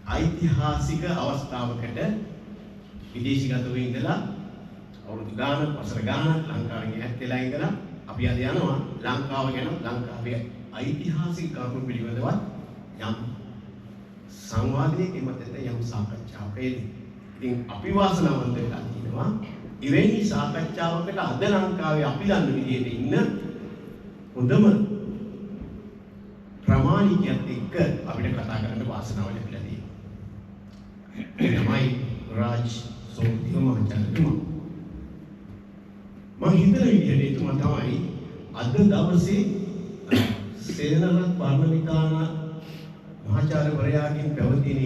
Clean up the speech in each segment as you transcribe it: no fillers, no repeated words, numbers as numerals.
ඓතිහාසික අවස්ථාවකට විදේශීගතව ඉඳලා අවුරුදු ගානක් වසර ගානක් ලංකාවෙන් ඈත් වෙලා ඉඳලා අපි අද යනවා ලංකාව ගැන ලංකාවේ ඓතිහාසික කරුණු පිළිබඳව යම් සංවාදයක එමෙතන යම් සාකච්ඡාවක් එන්නේ. ඉතින් අපි වාසනාවන්ත වෙලා තියෙනවා ඉවෙනි සාකච්ඡාවකට අද ලංකාවේ අපි දන්න විදිහට ඉන්න හොඳම ප්‍රමාණිකයත් එක්ක අපිට කතා කරන්න වාසනාව ලැබිලා තියෙනවා. තමයි රාජ් සෝතිව මහත්තයා. මම හිතන විදිහට එතුමා තමයි අද දවසේ සේනරත් පාර්ලිමේන්තාන මහාචාර්යවරයාගෙන් පැවතින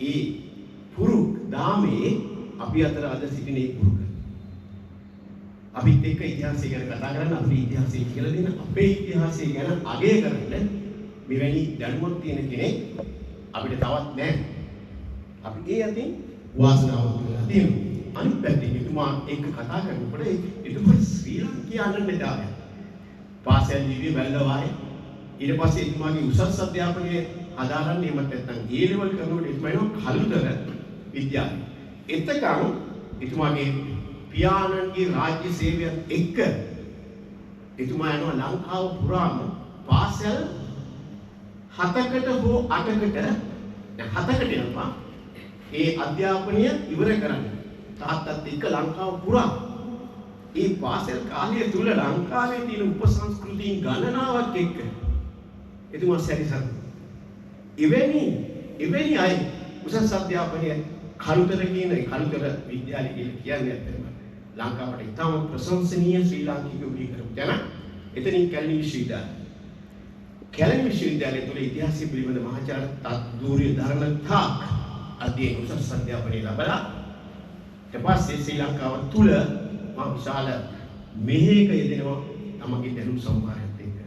ඒ පුරුක් දාමේ අපි අතර අද සිටින ඒ පුරුක. අපිත් එක්ක ඉතිහාසය ගැන කතා කරන්න අපේ ඉතිහාසය කියලා දෙන අපේ ඉතිහාසය ගැන අගය කරන්න මෙවැනි දැනුමක් තියෙන කෙනෙක් අපිට තවත් නැහැ. අපි ඒ අතින් වාසනාවක් වෙලා තියෙනවා. අනිත් පැත්තෙන් එතුමා එක්ක කතා කරනකොට එතුමා ශ්‍රී ලංකාවේ දාලා පාසල් ජීවිතය බැලුවායි. ඊට පස්සේ එතුමාගේ උසස් අධ්‍යාපනයේ ආදාරන්නේ මත නැත්නම් ඒ ලෙවල් කරනකොට එතුමා එනවා කළුතර විද්‍යාලය. එතකම් එතුමාගේ පියාණන්ගේ රාජ්‍ය සේවයත් එක්ක එතුමා යනවා ලංකාව පුරාම පාසල් 7කට හෝ 8කට දැන් 7කට යනවා ඒ අධ්‍යාපනය ඉවර කරන්න. තාත්තත් එක්ක ලංකාව පුරා ඒ පාසල් කාලය තුල ලංකාවේ තියෙන උපසංස්කෘතීන් ගණනාවක් එක්ක එතුමා සැරිසත්. එවැනි අය උසස් අධ්‍යාපනය කළුතර කියන කළුතර විද්‍යාලය කියන්නේ ඇත්තටම ලංකාවට ඉතාම ප්‍රශංසනීය ශ්‍රී ලාංකිකයෝ දී කරපු තැන. එතනින් කැලණි විශ්වවිද්‍යාලය. කැලණි විශ්වවිද්‍යාලය තුළ ඉතිහාසය පිළිබඳ මහාචාර්ය තත්දූරිය දරන තාක් අධ්‍යයන උසස් අධ්‍යාපනය ලැබලා ඊට පස්සේ ශ්‍රී ලංකාව තුළ මහ විශාල මෙහෙයක යෙදෙනවා තමගේ දැනුම් සම්භාරයත් එක්ක.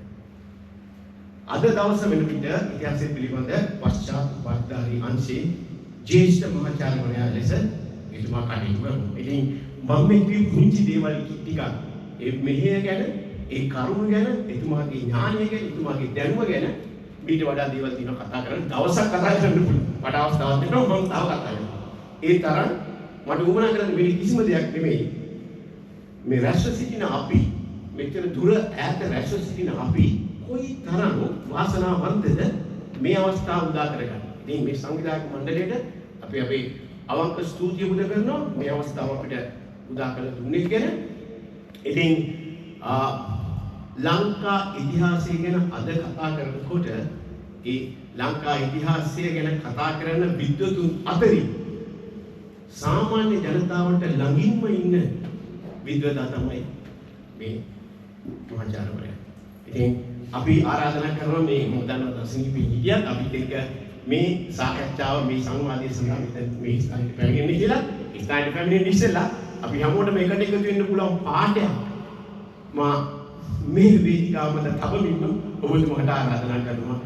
අද දවස වෙන විට ඉතිහාසය පිළිබඳ පශ්චාත් වර්ධාරී අංශේ ජ්‍යෙෂ්ඨ මහාචාර්යවරයා ලෙස එතුමා කටයුතු කරනවා. ඉතින් මම මේ කිව්ව පුංචි දේවල් ටිකක් ඒ මෙහෙය ගැන ඒ කරුණ ගැන එතුමාගේ ඥානය ගැන එතුමාගේ දැනුම ගැන ඊට වඩා දේවල් තියෙනවා කතා කරන්න දවසක් කතා කරන්න පුළුවන්. මට අවස්ථාවක් දෙනවා මම තව කතා කරනවා. ඒ තරම් මට උවමනා කරන්න වෙන කිසිම දෙයක් නෙමෙයි. මේ රැස්ව සිටින අපි මෙච්චර දුර ඈත රැස්ව සිටින අපි කොයි තරම් වාසනාවන්තද මේ අවස්ථාව උදා කරගන්න. ඉතින් මේ සංවිධායක මණ්ඩලයට අපි අපේ අවංක ස්තුතිය පුද කරනවා මේ අවස්ථාව අපිට උදා කළ දුන්නේ ගැන. ඉතින් ලංකා ඉතිහාසය ගැන අද කතා කරනකොට ඒ ලංකා ඉතිහාසය ගැන කතා කරන විද්වතුන් අතරින් සාමාන්‍ය ජනතාවට ළඟින්ම ඉන්න විද්වතා තමයි මේ මහාචාර්යවරයා. ඉතින් අපි ආරාධනා කරනවා මේ මොදන්න දසනිපේ හිටියත් අපිත් එක්ක මේ සාකච්ඡාව මේ සංවාදය සඳහා මේ ස්ථානයට පැමිණෙන්න කියලා ස්ථානයට පැමිණෙන්න ඉස්සෙල්ලා අපි හැමෝටම එකට එකතු වෙන්න පුළුවන් පාඩයක් මා මේ වේදිකාව මත තබමින් ඔබතුමාට ආරාධනා කරනවා.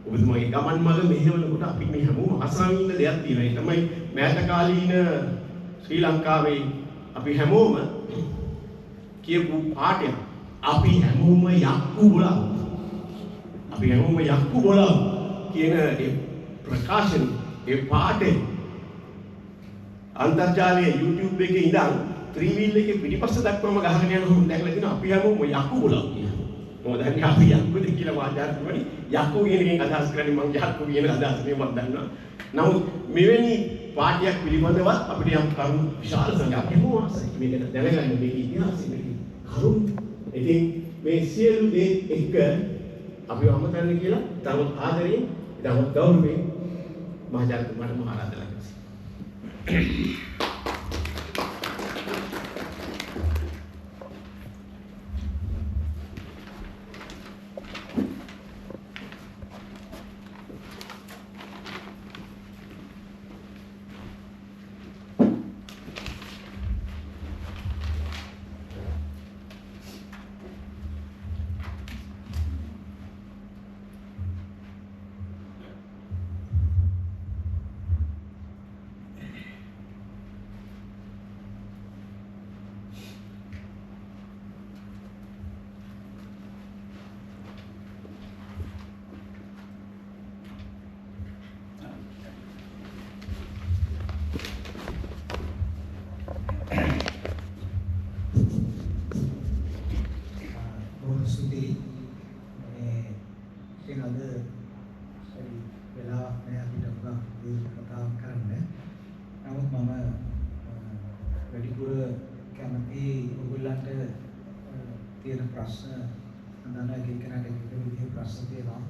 ඔබතුමාගේ ගමන් මඟ මෙහෙවනකොට අපි මේ හැමෝම අසාමින් ඉන්න දෙයක් තියෙනවා. ඒ තමයි මෑත කාලීන ශ්‍රී ලංකාවේ අපි හැමෝම කියපු පාඩයක්. අපි හැමෝම යක්කු බොලව. අපි හැමෝම යක්කු බොලව කියන ඒ ප්‍රකාශන ඒ පාඩේ අන්තර්ජාලයේ YouTube එකේ ඉඳන් ත්‍රිවිල් එකේ පිටිපස්ස දක්වාම ගහගෙන යනකොට දැකලා තියෙනවා අපි හැමෝම යක්කු බොලව කියලා. මොකද අපි යක්කුද කියලා වාචාර්යතුමනි යක්කු කියන එකෙන් අදහස් කරන්නේ මම යක්කු කියන අදහස නේ මම දන්නවා. නමුත් මෙවැනි පාඩයක් පිළිබඳව අපිට යම් කරුණු විශාල සංඛ්‍යාවක් හැමෝම ආසයි මේක දැනගන්න මේ ඉතිහාසය මේක කරුණු. ඉතින් මේ සියලු දේ එක අපි අමතන්න කියලා තවත් ආදරයෙන් තවත් ගෞරවයෙන් මහාචාර්යතුමාට මම ආරාධනා කරනවා. හරි වෙලාවක් නෑ අපිට මොකක් කතාවක් කරන්න. නමුත් මම වැඩිපුර කැමති ඔයගොල්ලන්ට තියෙන ප්‍රශ්න අඳන එකකනට එක විදිහේ ප්‍රශ්න තියෙනවා.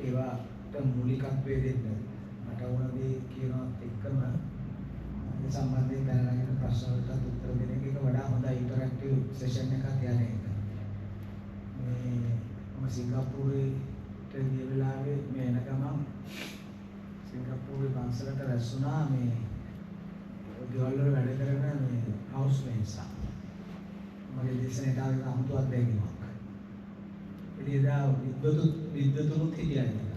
ඒවාට මූලිකත්වය දෙන්න මට ඕන දේ කියනවත් එක්කම මේ සම්බන්ධයෙන් දැනගෙන ප්‍රශ්න වලට උත්තර දෙන එක වඩා හොඳ ඉන්ටරැක්ටිව් සෙෂන් එකක් යන එක. මම සිංගප්පූරුවට ගිය වෙලාවේ මේ එන ගමන් සිංගප්පූරුවේ පන්සලට රැස් වුණා මේ ගෙවල් වල වැඩ කරන මේ හවුස් මේට්ස්. මගේ දේශනයට ආවේ අමුතු අත්දැකීමක්. ඉතින් එදා විද්වතුනුත් හිටියා නේද?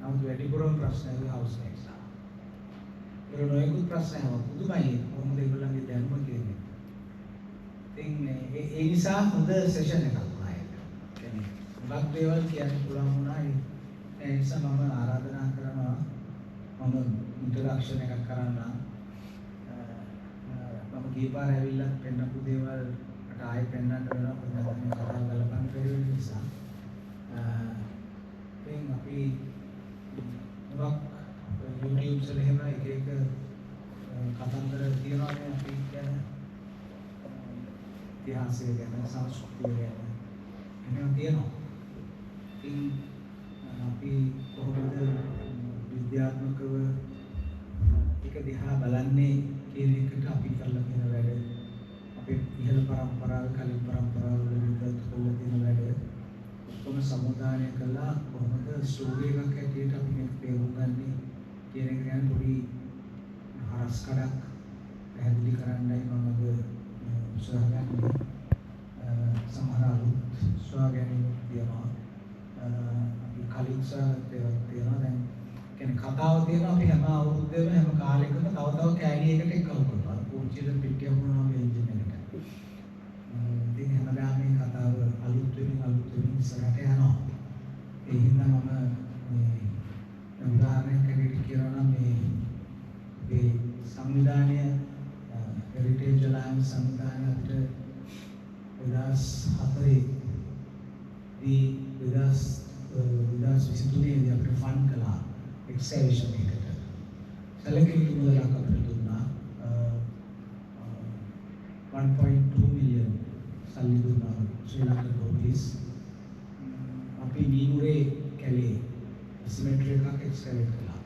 නමුත් වැඩිපුරම ප්‍රශ්න ඇහුවේ හවුස් මේට්ස්. ඒ නොයෙකුත් ප්‍රශ්න ඇහුවා. පුදුමයි කොහොමද ඒගොල්ලන්ගේ දැනුම කියන්නේ. ඉතින් ඒ නිසා හොඳ සෙෂන් එකක් වුණා ඒක. කියන්නේ මොකක් දේවල් කියන්න පුළුවන් වුණා. ඒ නිසා මම ආරාධනා කරනවා මම ඉන්ට්‍රොඩක්ෂන් එකක් කරන්න. මම කීපාර ඇවිල්ලා පෙන්නපු දේවල් මට ආයෙ පෙන්නන්න වෙනවා. මොකද මේ කතාව ගලපන්න බැරි වෙන නිසා. ඉතින් අපි මොකක් YouTube වල එහෙම එක එක කතන්දර තියෙනවානේ අපි කියන ඉතිහාසය ගැන සංස්කෘතිය ගැන එහෙම තියෙනවා. ඉතින් අපි කොහොමද විද්‍යාත්මකව එක දිහා බලන්නේ කියන එකට අපි කරලා තියෙන වැඩ අපේ ඉහළ පරම්පරාව කලින් පරම්පරාව වල විද්‍යාත්මක කරලා තියෙන වැඩ ඔක්කොම සමුදාය කළා කොහොමද ස්ටෝරි එකක් ඇටියට අපි මේක තේරුම් ගන්නේ කියන එක ගැන පොඩි හරස් කඩක් පැහැදිලි කරන්නයි මම උත්සාහ ගන්නේ. සමහර අලුත් ස්වාගැනීම් තියෙනවා. අපි කලින් තියෙනවා දැන් කියන්නේ කතාව තියෙනවා අපි හැම අවුරුද්දේම හැම කාලෙකම තව කෑලි එකට එකතු කරනවා. පොච්චිල පිටිය වුණා මේ එන්ජින් එකට. ඉතින් හැමදාම මේ කතාව අලුත් වෙමින් ඉස්සරහට යනවා. ඒ හින්දා මම මේ උදාහරණයක් ඇරෙන්න කියනවා නම් මේ සංවිධානය Heritage Alliance සංවිධානය අපිට 2004 දී 2023 දී අපිට ෆන්ඩ් කළා එක්ස්කැවේෂන් එකට. සැලකිලි මුදලක් අපිට දුන්නා 1.2 මිලියන් සල්ලි දුන්නා ශ්‍රී ලංකන් පොලිස්. අපි නීමුරේ කැලේ සිමෙන්ට් එකක් එක්ස්කැවේට් කළා.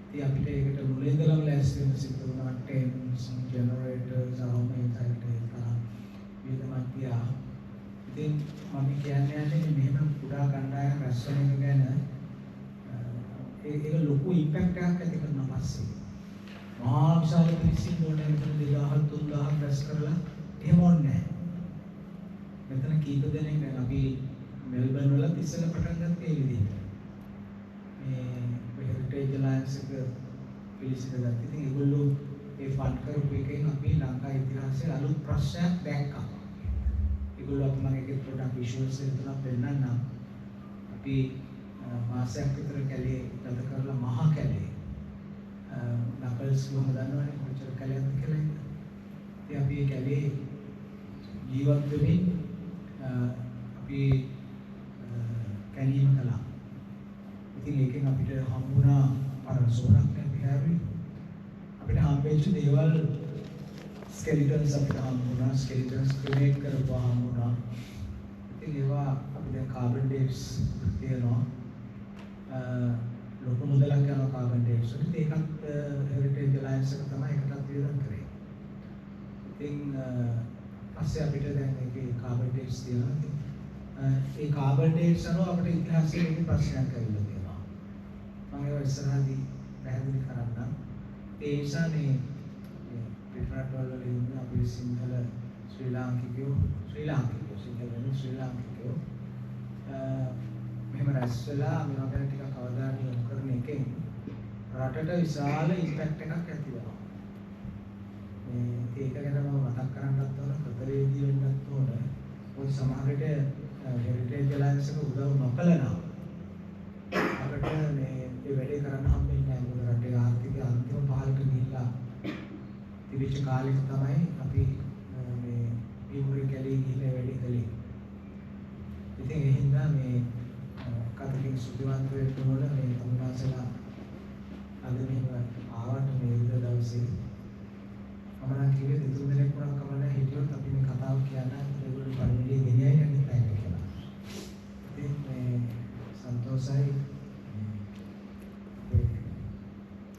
ඉතින් අපිට ඒකට මුලින් ඉඳලම ලෑස්ති වෙන්න සිද්ධ වුණා. ටෙන්ට්ස්, ජෙනරේටර්ස්, ආවමෙන් විදමත්තියා. ඉතින් මම කියන්නේ මෙහෙම කුඩා කණ්ඩායම් රැස් වෙන එක ගැන ඒක ලොකු ඉම්පැක්ට් එකක් ඇති කරනවා පස්සේ. මහා විශාල පිරිසින් ඕනේ මෙතන 2000 3000 රැස් කරලා එහෙම ඕනේ නැහැ. මෙතන කීප දෙනෙක් දැන් අපි මෙල්බන් වල ඉස්සෙල්ලා පටන් ගත්තේ ඒ විදිහට. මේ Heritage Alliance එක පිළිසිඳ ගත්තා. ඉතින් ඒගොල්ලෝ ඒ ෆන්ඩ් කරපු එකෙන් අපි ලංකා ඉතිහාසයේ අලුත් ප්‍රශ්නයක් දැක්කා. ඒගොල්ලෝ අපි මම ඒකේ පොඩක් විෂුවල්ස් එකක් පෙන්නන්නම්. අපි මාසයක් විතර කැලේ ගත කරලා මහා කැලේ නකල්ස් කොහොමද දන්නවනේ කොච්චර කැලේද කියලා. ඉතින් අපි ඒ කැලේ ජීවත් වෙමින් අපි කැලීම කළා. ඉතින් ඒකෙන් අපිට හම්බුණා පරසෝරක් ලැබිලාවි. අපිට හම්බෙච්ච දේවල් ස්කෙලිටන්ස් අපිට හම්බුණා. ස්කෙලිටන්ස් ක්‍රියේට් කරපුවා හම්බුණා. ඉතින් ඒවා අපි දැන් කාබන් ඩේට්ස් තියෙනවා. ලොකු මුදලක් යනවා කාබන් ඩේට්ස් වලට. ඒකත් Heritage Alliance එක තමයි ඒකටත් වියදම් කරේ. ඉතින් පස්සේ අපිට දැන් ඒකේ කාබන් ඩේට්ස් තියෙනවා. ඒ කාබන් ඩේට්ස් අනුව අපිට ඉතිහාසයේ මේක ප්‍රශ්නයක් ඇවිල්ලා තියෙනවා. මම ඒක ඉස්සරහදී පැහැදිලි කරන්නම්. ඒ නිසා මේ පිටරටවල ඉන්න අපේ සිංහල ශ්‍රී ලාංකිකයෝ සිංහල ශ්‍රී ලාංකිකයෝ මෙහෙම රැස් වෙලා මේ වගේ ටිකක් අවධානය යොමු කරන එකෙන් රටට විශාල ඉම්පැක්ට් එකක් ඇති වෙනවා. ඒක ගැන මම මතක් කරන්නත් ඕන, ප්‍රතරේදී වෙන්නත් ඕන. ඔය සමහර විට Heritage Alliance එක උදව් නොකළා නම් අපිට මේ වැඩේ කරන්න හම්බෙන්නේ නැහැ. මොකද රටේ ආර්ථිකය අන්තිම පහළට ගිහිල්ලා තිබිච්ච කාලෙක තමයි අපි මේ ඉමුරේ කැලේ ගිහිල්ලා වැඩේ කළේ. ඉතින් ඒ හින්දා මේ සන්තෝෂයි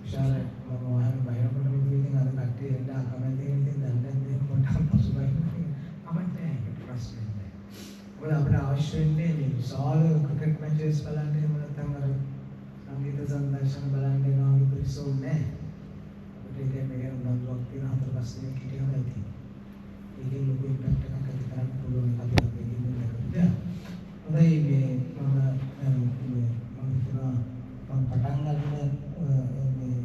විශාල මොහොන බයරකට විදිහින් අර කට්ටිය එන්න අකමැති වෙන ඉතින් දැන් දෙන්න පොඩ්ඩක් පසුබිම් අපිට ඒක ප්‍රශ්නේ නැහැ. මොකද අපිට අවශ්‍ය වෙන්නේ මේ විශාල ක්‍රිකට් මැචස් බලන්න එහෙම නැත්නම් අර සංගීත සංදර්ශන බලන්න යනවා විතරසෝ නැහැ. අපිට ඒක මේ උනන්දුවක් තියෙන 4-5 දිනක් හිටියම ඇති. ඒකේ ලොකු ඉම්පැක්ට් එකක් ඇති කරන්න පුළුවන් අපි අපේ ඉන්නේ නේද? හොඳයි මේ මම පටන් ගන්න මේ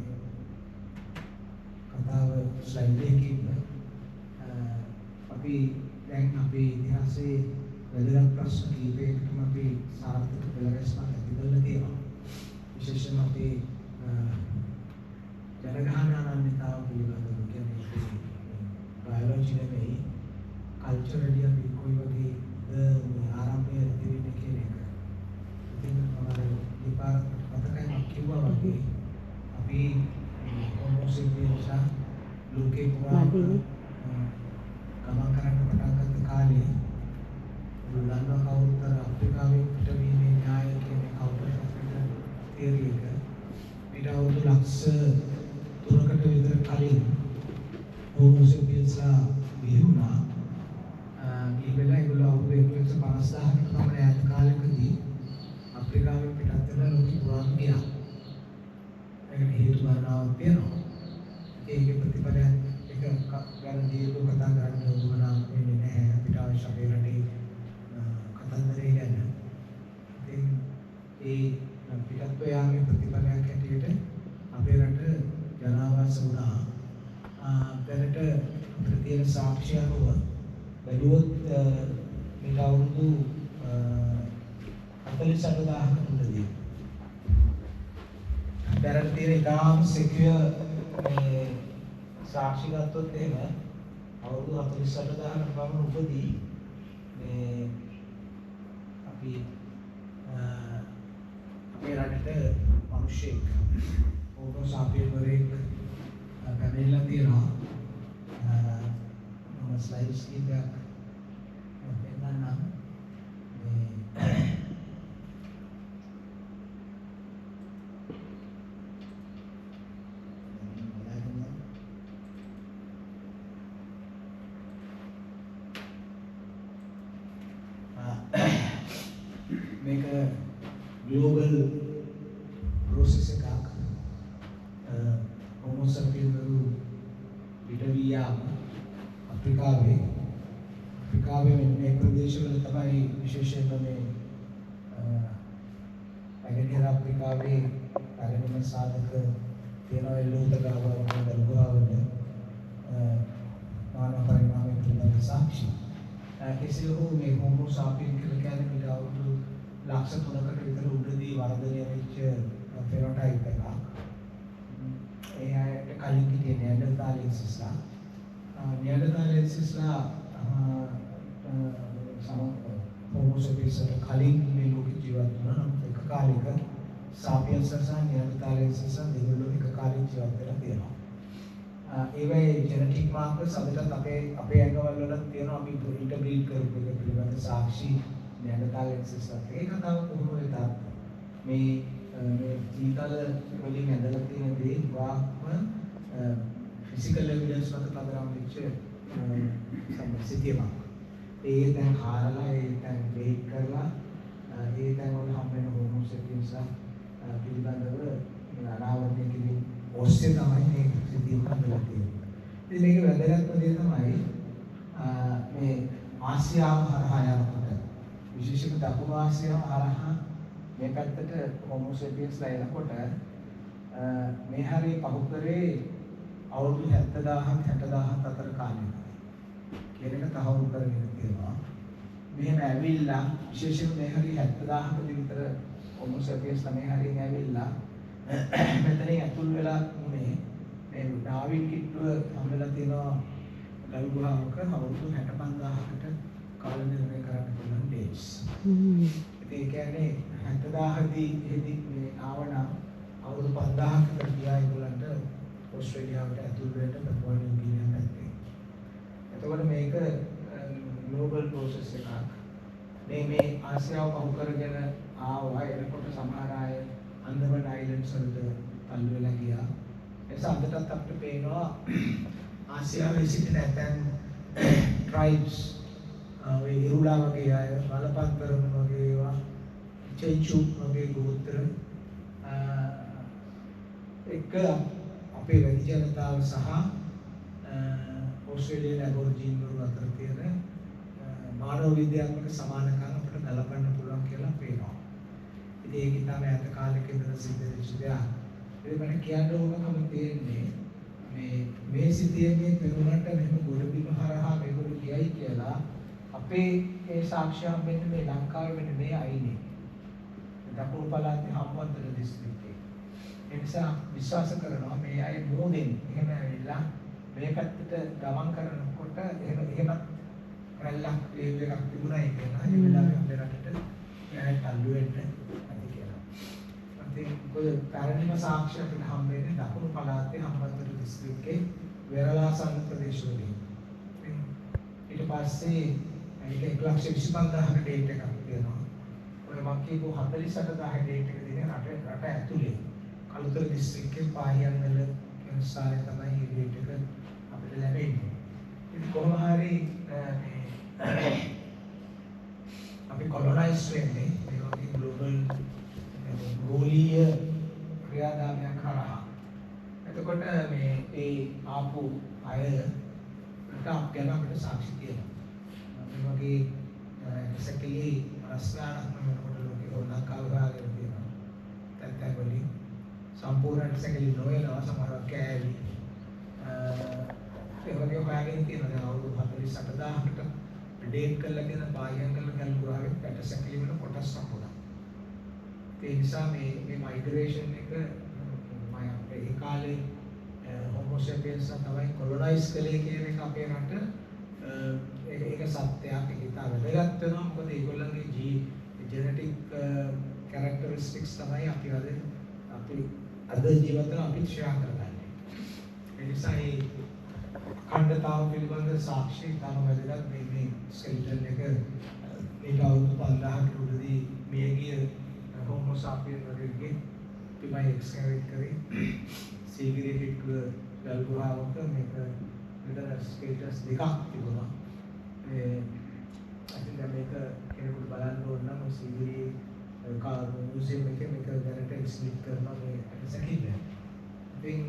කතාව ස්ලයිඩ් එකකින් අපි දැන් අපේ ඉතිහාසයේ වැදගත් ප්‍රශ්න කීපයකටම අපි සාර්ථක පෙළගැස්මක් ඇති කරලා තියෙනවා. විශේෂයෙන්ම අපේ ජනගහන අනන්‍යතාව පිළිබඳව කියන්නේ බයොලොජි නෙමෙයි කල්චරලි අපි කොයි වගේ ආරම්භය ඇති වෙන්නේ කියන එක. ඉතින් මම දෙපාරක් මතකයි කිව්වා වගේ අපි හොමෝසෙක්ෂුවල්ස් ලෝකේ පුරා ගමන් කරන්න පටන් ගත්ත කාලේ ලන්ඩන් කවුරුතර අප්‍රිකාවේ පිටවීමේ න්‍යාය කියන කවුරුතර තියරි එක ඊට අවුරුදු ලක්ෂ 3කට විතර කලින් හොමෝසෙක්ෂුවල්ස්ලා බිහිවුණා. මේ වෙලාවේ ඒගොල්ලෝ අවුරුදු 150,000කට පමණ ඈත කාලෙකදී අප්‍රිකාවේ පිටත් වෙලා ලෝකෙ පුරාම ගියා. ඒකට හේතු ගණනාවක් තියෙනවා. ඒකේ ප්‍රතිඵලයක් එක ගැන දීර්ඝව කතා කරන්න උවමනා වෙන්නේ නැහැ. අපිට අවශ්‍ය අපේ රටේ කතන්දරේ ගැන. ඉතින් ඒ පිටත් යාමේ ප්‍රතිඵලයක් හැටියට අපේ රට ජනාවාස වුණා. දැනට අපිට තියෙන සාක්ෂි අනුව බැලුවොත් මේක අවුරුදු 48,000කට මුලදී දැනට තියෙන ඉතාම සිකියර් මේ සාක්ෂි ගත්තොත් එහෙම අවුරුදු 48,000කට පමණ උපදී මේ අපි අපේ රටට මිනිස්සෙක් ඕනෝ සාපේවරෙක් පැමිණලා තියෙනවා. මම ස්ලයිඩ්ස් කීපයක් පෙන්නන්නම්. මේක ග්ලෝබල් ප්‍රොසෙස් එකක්. හොමෝ සැපියන්වරු පිටවී යාම අප්‍රිකාවේ මේ ප්‍රදේශවල තමයි විශේෂයෙන්ම මේ නැගෙනහිර අප්‍රිකාවේ පළවෙනිම සාධක තියෙනවා එල්ලුතගාව වලගාවද මානව පරිණාමයේ පිළිබඳ සාක්ෂි. කෙසේ හෝ මේ හෝමෝ සාපියන් කියලා කියන්නේ ඊට අවුරුදු ලක්ෂ 3කට විතර උඩදී වර්ධනය වෙච්ච ෆෙනෝටයිප් එකක්. ඒ අයට කලින් හිටියේ නියන්ඩර්තාලියන්ස්ලා. නියන්ඩර්තාලියන්ස්ලා හෝමෝ සැපියන්ස්ට කලින් මේ ලෝකෙ ජීවත් වුණා. නම් එක කාලයක සාපියන්ස්ලා නියන්ඩර්තාලියන්ස්ලා දෙවිලෝ එක කාලෙක ජීවත් වෙලා තියෙනවා. ඒවයි ජෙනටික් මාකර්ස් අදටත් අපේ ඇඟවල වල තියෙනවා. අපි ඉන්ටර්බ්‍රීඩ් කරපු එක පිළිබඳ සාක්ෂි නියන්ඩර්තාලියන්ස්ලා. ඒ කතාව කොහොම වෙතත් මේ ජීතල වලින් ඇදලා තියෙන දේ වාක්ම ෆිසිකල් එවිඩන්ස් මත පදනම් වෙච්ච සම්පූර්ණ ඒ දැන් හාරලා ඒ දැන් බේක් කරලා ඒ දැන් වල හම් වෙන හෝමෝ සැපියන්ස්ලා පිළිබඳව අනාවරණය කිරීම ඔස්සේ තමයි මේ සිද්ධිය හදලා තියෙන්නේ. ඉතින් මේක වැදගත්ම දේ තමයි මේ ආසියාව හරහා යනකොට විශේෂයෙන්ම දකුණු ආසියාව හරහා මේ පැත්තට හෝමෝ සැපියන්ස්ලා එනකොට මේ හරිය පහු කරේ අවුරුදු 70,000 60,000 අතර කාලයක කියන එක තහවුරු කරගෙන තියෙනවා. මෙහෙම ඇවිල්ලා විශේෂයෙන් මේ හරිය 70,000 විතර හෝමෝ සැපියන්ස්ලා මේ හරියෙන් ඇවිල්ලා මෙතන ඇතුල් වෙලා උනේ මේ ඩාවින් කිට්ටුව හම්බෙලා තියෙනවා ගල් ගුහාවක අවුරුදු 65,000කට කාල නිර්ණය කරන්න පුළුවන් ඩේට්ස්. ඒ කියන්නේ 70,000දී එදී මේ ආවනම් අවුරුදු 5,000කට ගියා ඒගොල්ලන්ට ඕස්ට්‍රේලියාවට ඇතුල් වෙන්න පපුවා නිව්ගිනියා පැත්තේ. එතකොට මේක ග්ලෝබල් ප්‍රොසෙස් එකක්. මේ ආසියාව පහු කරගෙන ආවා එනකොට සමහර ඉන්ඩිපෙන්ඩන්ස් වලට තල්ලු වෙලා ගියා. ඒ සම්පතත් අපිට පේනවා ආසියාවේ සිටින ඇතැම් tribes ඔය ඉරුලා වගේ අය, බලපත්තරම වගේ ඒවා, චෙන්චු වගේ ගෝත්‍ර එක අපේ වැඩි ජනතාව සහ ඕස්ට්‍රේලියාවේ ඇබෝරිජින් වරු අතර තියෙන මානව විද්‍යාත්මක සමානකම් අපිට ගලපන්න පුළුවන් කියලා පේනවා. ඉතින් ඒක තමයි ඈත කාලෙක ඉඳලා සිද්ධ වෙච්ච දෙයක්. ඒක මම කියන්න ඕනකම තියෙන්නේ මේ සිටියේදී පෙරුණට මෙහෙම ගොඩබිම හරහා මේගොල්ලෝ කියයි කියලා අපේ ඒ සාක්ෂි හම්බෙන්නේ මේ ලංකාවේ වෙන මේ අයිනේ. දකුණු පළාතේ හම්බන්තොට දිස්ත්‍රික්කේ. ඒ නිසා විශ්වාස කරනවා මේ අය මොදෙන් එහෙම ඇවිල්ලා මේ පැත්තට ගමන් කරනකොට එහෙම රැල්ලක් වේව් එකක් තිබුණා කියලා. ඒ වෙලාවේ අපේ රටට එයාට තල්ලු වෙන්න ඇති කියලා. ඉතින් කොයි පැරණිම සාක්ෂි අපිට හම්බෙන්නේ දකුණු පළාතේ හම්බන්තොට දිස්ත්‍රික්කේ වෙරළාසන්න ප්‍රදේශවලින්. ඊට පස්සේ ඒක 1,25,000 ඩේට් එකක් තියෙනවා. ඔය මම කියපු 48,000 ඩේට් එක දෙන රට ඇතුලේ කළුතර දිස්ත්‍රික්කේ පාහියන්වල කියන ස්ථානයේ තමයි මේ ඩේට් එක අපිට ලැබෙන්නේ. ඉතින් කොහොම හරි අපි කොලොනයිස් වෙන්නේ මේ වගේ ග්ලෝබල් ගෝලීය ක්‍රියාදාමයක් කරා. එතකොට මේ ඒ ආපු අයට ගැන අපිට සාක්ෂි තියෙනවා. මේ වගේ සැකලි රස්නාවක් වෙනකොට ලෝකේ ලංකාව ගාගෙන තියෙනවා. තත්ත්ව වලින් සම්පූර්ණ සැකලි නොවනවා සමහරක් කෑලි. ඒ වගේ හොයාගෙන තියෙනවා. දැන් අවුරුදු 48,000කට ඩේට් කරලා තියෙන බාහියන්ගල ගැලුවාගේ පැට සැකලි වල කොටස් සම්පූර්ණ. ඒ නිසා මේ මයිග්‍රේෂන් එක මම ඒ කාලේ හෝමෝ සේපියන්ස් තමයි කොලොනයිස් කළේ කියන එක අපේ රට ඒක සත්‍යයක්. ඒක ඉතා වැදගත් වෙනවා. මොකද ඒගොල්ලන්ගේ ජෙනටික් කැරක්ටරිස්ටික්ස් තමයි අපි අද ජීවිතේ අපි ෂෙයා කරගන්නේ. ඒ නිසා මේ ඛණ්ඩතාව පිළිබඳ සාක්ෂි තම වැදගත්. මේ ස්කෙලිටන් එක ඒක අවුරුදු 5000කට උඩදී මියගිය හෝමෝ සාපියන් වර්ගයේ පිමයි එක්ස්කේවේට් කරේ සීගිරිය පිටුව ගල්ගුහාවක මේක විතර ස්කේටර්ස් දෙකක් තිබුණා. අතින් මේක කෙනෙකුට බලන්න ඕන නම් සීගිරිය මියුසියම් එකේ මේක දැනට එක්ස්ප්ලිට් කරනවා මේ සැකිල්ල. ඉතින්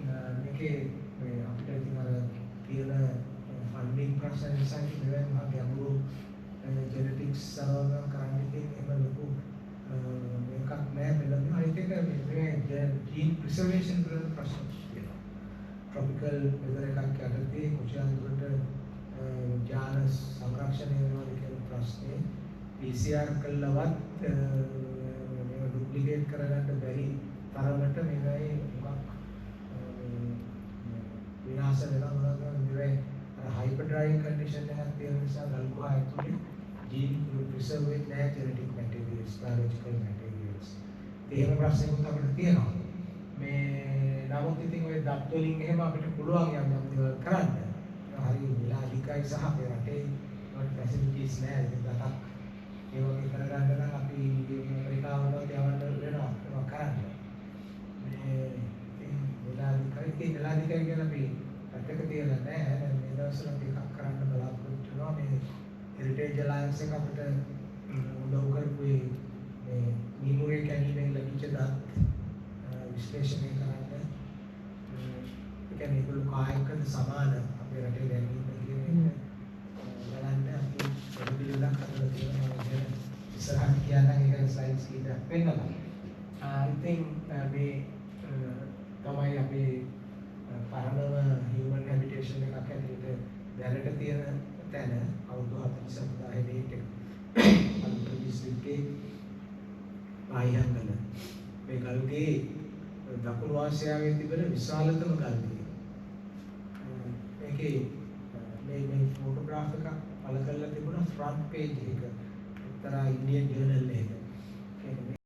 මේකේ මේ අපිට ඉතින් අර තියෙන ෆන්ඩින් ප්‍රශ්න නිසා ඉතින් මම ගැඹුරු ජෙනටික්ස් සරවන කරන්නේ එහෙම ලොකු මේකක් නෑ මෙලොම අනිත් එක මේ ජීන් ප්‍රිසර්වේෂන් වල ප්‍රශ්න තියෙනවා. ට්‍රොපිකල් වෙදර් එකක් යටතේ කොච්චර දුරට ජාන සංරක්ෂණය වෙනවද කියන ප්‍රශ්නේ PCR කළවත් මේක ඩුප්ලිකේට් කරගන්න බැරි තරමට මේකයි මොකක් විනාශ වෙනවා නෙවෙයි. හයිපර්ඩ්‍රයිවිං කන්ඩිෂන් එකක් තියෙන නිසා ගල්ගුහා ඇතුලේ ජීන් ප්‍රිසර්ව් වෙන්නේ නැහැ ජෙනටික් මැටීරියල්ස් බයොලොජිකල් මැටීරියල්ස්. එහෙම ප්‍රශ්නකුත් අපිට තියෙනවා. මේ නමුත් ඉතින් ඔය දත් වලින් එහෙම අපිට පුළුවන් යම් දේවල් කරන්න. හරි විලාසිකයි සහ අපේ රටේ වල ෆැසිලිටිස් නැහැ. ඒක දතක් ඒ වගේ කරගන්න නම් අපි ඇමරිකාවලට යවන්න වෙනවා ඒක කරන්න. මේ විලාසිකයි කියලා අපි පැත්තක තියලා නැහැ. මේ දවස්වල ටිකක් කරන්න බලාපොරොත්තු වෙනවා. මේ Heritage Alliance එක අපිට උදව් කරපුවේ මේ නිමුරේ කැණීමෙන් ලැබිච්ච දත් විශ්ලේෂණය කරන්න. ඒ කියන්නේ ඒගොල්ලෝ කායිකද සමාන අපේ රටේ දැනීම කියන එක බලන්න අපි පිළිවෙලක් හදලා තියෙනවා. ඒක ඉස්සරහට කියන්න ඒක ස්ලයිඩ්ස් කීපයක් පෙන්නනවා. I think මේ තමයි අපේ පරණම human habitation එකක් ඇතුළත දැනට තියෙන තැන අවුරුදු 47,000 ඩේට් එක. අනුප්‍රදේශ දිස්ත්‍රික්කේ පාහියන්ගල මේ ගල්ගේ දකුණු ආසියාවේ තිබෙන විශාලතම ගල්ගේ. මේකේ මේ ෆොටෝග්‍රාෆ් එකක් පළ කරලා තිබුණා ෆ්‍රන්ට් පේජ් එක. එක්තරා ඉන්දියන් ජර්නල් එකක.